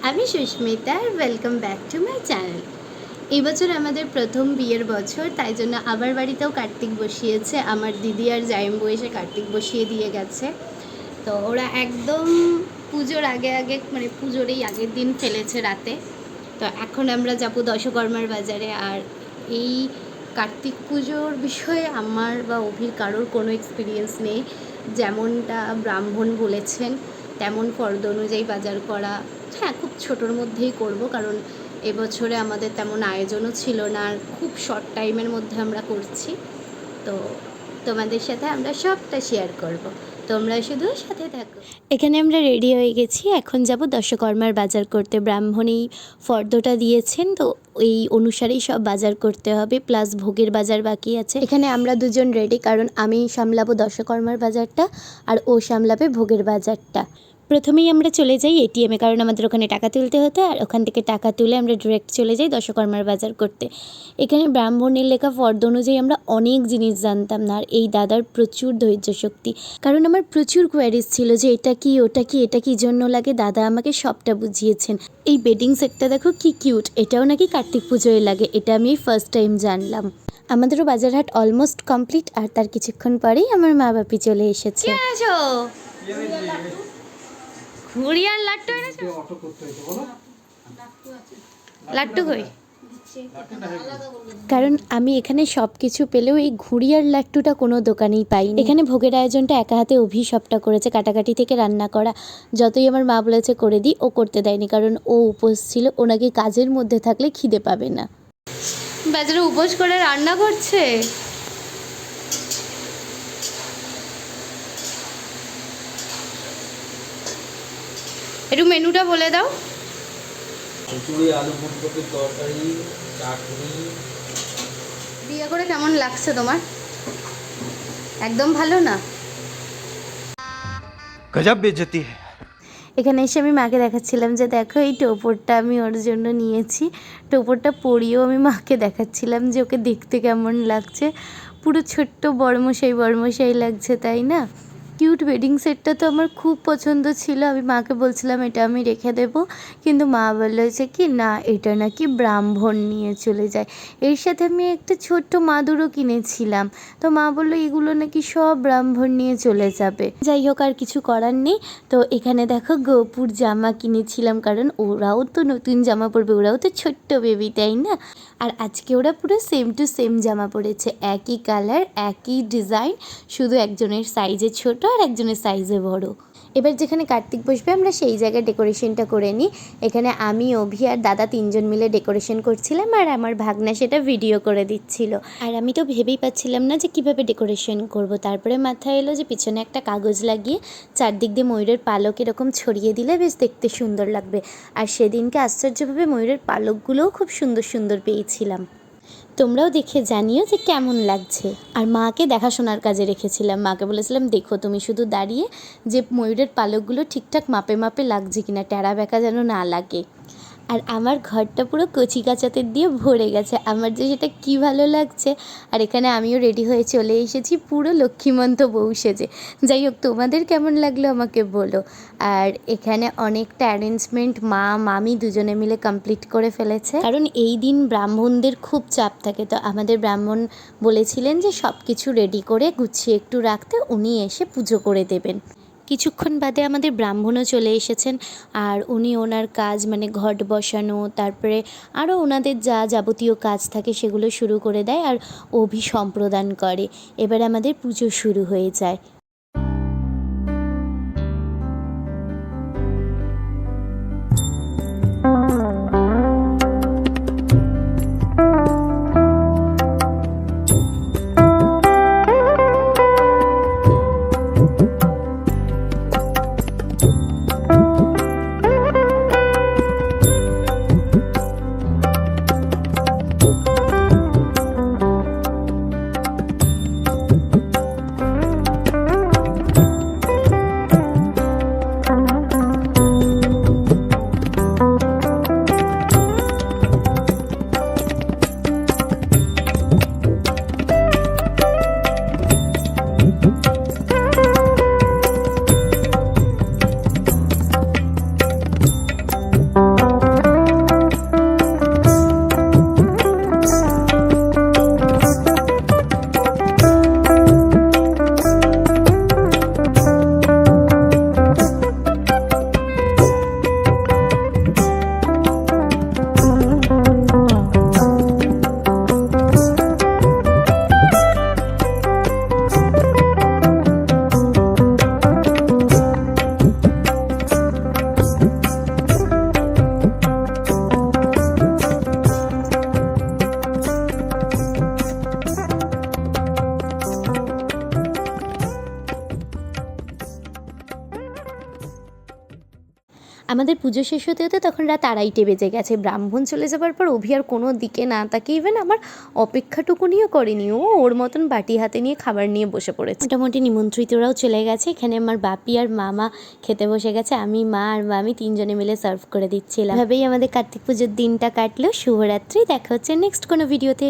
আমি Susmita, welcome back to my channel. এই বছর আমাদের প্রথম বিয়ের বছর, তাই জন্য আবার বাড়িতেও কার্তিক বসিয়েছে। আমার দিদি আর জাইম্বু এসে কার্তিক বসিয়ে দিয়ে গেছে। তো ওরা একদম পুজোর আগে মানে পুজোর এই আগের দিন ফেলেছে রাতে। তো এখন আমরা যাবো দশকর্মার বাজারে। আর এই কার্তিক পুজোর বিষয়ে আমার বা অভির কারোর কোনো এক্সপিরিয়েন্স নেই। যেমনটা ব্রাহ্মণ বলেছেন তেমন ফর্দ অনুযায়ী বাজার করা। হ্যাঁ, খুব ছোটোর মধ্যেই করব, কারণ এবছরে আমাদের তেমন আয়োজনও ছিল না, আর খুব শর্ট টাইমের মধ্যে আমরা করছি। তো তোমাদের সাথে আমরা সবটা শেয়ার করব, তোমরা শুধু সাথে থাকো। এখানে আমরা রেডি হয়ে গেছি, এখন যাব দশকর্মার বাজার করতে। ব্রাহ্মণী ফর্দটা দিয়েছেন, তো এই অনুসারেই সব বাজার করতে হবে, প্লাস ভোগের বাজার বাকি আছে। এখানে আমরা দুজন রেডি, কারণ আমি সামলাবো দশকর্মার বাজারটা আর ও সামলাবে ভোগের বাজারটা। প্রথমেই আমরা চলে যাই এটিএমে, কারণ আমাদের ওখানে টাকা তুলতে হতো, আর ওখান থেকে টাকা তুলে আমরা ডিরেক্ট চলে যাই দশকর্মার বাজার করতে। এখানে ব্রাহ্মণের লেখা ফর্দ অনুযায়ী আমরা অনেক জিনিস জানতাম না, আর এই দাদার প্রচুর ধৈর্য শক্তি, কারণ আমার প্রচুর কোয়ারিজ ছিল যে এটা কি ওটা কি এটা কি জন্য লাগে। দাদা আমাকে সবটা বুঝিয়েছেন। এই বেডিং সেটটা দেখো কি কিউট, এটাও নাকি কার্তিক পুজোয় লাগে, এটা আমি ফার্স্ট টাইম জানলাম। আমাদেরও বাজারহাট অলমোস্ট কমপ্লিট, আর তার কিছুক্ষণ পরেই আমার মা বাপি চলে এসেছে। ঘুড়িয়ার লাট্টু এনেছো? লাট্টু কই? কারণ আমি এখানে সব কিছু পেলেও এই ঘুড়িয়ার লাট্টুটা কোনো দোকানেই পাইনি। এখানে ভোগের আয়োজনটা একা হাতে অভি সবটা করেছে, কাটাকাটি থেকে রান্না করা। যতই আমার মা বলেছে করে দিই, ও করতে দেয়নি, কারণ ও উপোস ছিল, ও নাকি কাজের মধ্যে থাকলে খিদে পাবে না। বাজারে উপোস করে রান্না করছে। একটু মেনুটা বলে দাও। খিচুড়ি, আলু ফুলকপির তরকারি, চাটনি। বিয়ে করে কেমন লাগছে তোমার? একদম ভালো না? গজব বেজতি। এখানে এসে আমি মাকে দেখাচ্ছিলাম যে দেখো এই টোপরটা আমি ওর জন্য নিয়েছি। টোপরটা পরিয়েও আমি মাকে দেখাচ্ছিলাম যে ওকে দেখতে কেমন লাগছে। পুরো ছোট্ট বড়মশাই লাগছে, তাই না? কিউট ওয়েডিং সেটটা তো আমার খুব পছন্দ ছিল। আমি মাকে বলছিলাম এটা আমি রেখে দেব, কিন্তু মা বলেছে কি না, এটা নাকি ব্রাহ্মণ নিয়ে চলে যায়। এর সাথে আমি একটা ছোট্ট মাদুরও কিনেছিলাম, তো মা বললো এগুলো নাকি সব ব্রাহ্মণ নিয়ে চলে যাবে। যাই হোক, আর কিছু করার নেই। তো এখানে দেখো গোপুর জামা কিনেছিলাম, কারণ ওরাও তো নতুন জামা পরবে, ওরাও তো ছোট্ট বেবি, তাই না? আর আজকে ওরা পুরো সেম টু সেম জামা পরেছে, একই কালার একই ডিজাইন, শুধু একজনের সাইজে ছোট আর একজনের সাইজে বড়। এবার যেখানে কার্তিক বসবে আমরা সেই জায়গায় ডেকোরেশনটা করে নিই। এখানে আমি, অভি আর দাদা তিনজন মিলে ডেকোরেশন করছিলাম, আর আমার ভাগনা সেটা ভিডিও করে দিচ্ছিল। আর আমি তো ভেবেই পাচ্ছিলাম না যে কিভাবে ডেকোরেশন করব। তারপরে মাথায় এলো যে পিছনে একটা কাগজ লাগিয়ে চারদিক দিয়ে ময়ূরের পালক এরকম ছড়িয়ে দিলে বেশ দেখতে সুন্দর লাগবে। আর সেদিনকে আশ্চর্যভাবে ময়ূরের পালকগুলোও খুব সুন্দর সুন্দর পেয়েছিলাম। তোমরাও দেখে জানিও যে কেমন লাগছে। আর মাকে দেখাশোনার কাজে রেখেছিলাম, মাকে বলেছিলাম দেখো তুমি শুধু দাঁড়িয়ে যে ময়ূরের পালকগুলো ঠিকঠাক মাপে মাপে লাগছে কিনা, টেরা বেঁকা যেন না লাগে। আর আমার ঘরটা পুরো কচি কাচাতে দিয়ে ভরে গেছে, আমার যে সেটা কী ভালো লাগছে। আর এখানে আমিও রেডি হয়ে চলে এসেছি পুরো লক্ষ্মীমন্ত বউ সেজে। যাই হোক, তোমাদের কেমন লাগলো আমাকে বলো। আর এখানে অনেকটা অ্যারেঞ্জমেন্ট মা মামি দুজনে মিলে কমপ্লিট করে ফেলেছে, কারণ এই দিন ব্রাহ্মণদের খুব চাপ থাকে। তো আমাদের ব্রাহ্মণ বলেছিলেন যে সব কিছু রেডি করে গুছিয়ে একটু রাখতে, উনি এসে পুজো করে দেবেন। কিছুক্ষণ বাদে আমাদের ব্রাহ্মণও চলে এসেছেন, আর উনি ওনার কাজ মানে ঘট বসানো, তারপরে আরও ওনাদের যা যাবতীয় কাজ থাকে সেগুলো শুরু করে দেয়, আর অভি সম্প্রদান করে। এবার আমাদের পুজো শুরু হয়ে যায়। আমাদের পুজো শেষ হতে হতে তখন রাত 2:30 বেজে গেছে। ব্রাহ্মণ চলে যাবার পর অভি আর কোনো দিকে না তাকিয়ে ইভেন আমার অপেক্ষাটুকুনিও করেনি, ও ওর মতন বাটি হাতে নিয়ে খাবার নিয়ে বসে পড়েছে। মোটামুটি নিমন্ত্রিতরাও চলে গেছে, এখানে আমার বাপি আর মামা খেতে বসে গেছে, আমি মা আর মামি 3 জনে মিলে সার্ভ করে দিচ্ছিলাম। এভাবেই আমাদের কার্তিক পুজোর দিনটা কাটলো। শুভরাত্রি, দেখা হচ্ছে নেক্সট কোনো ভিডিওতে।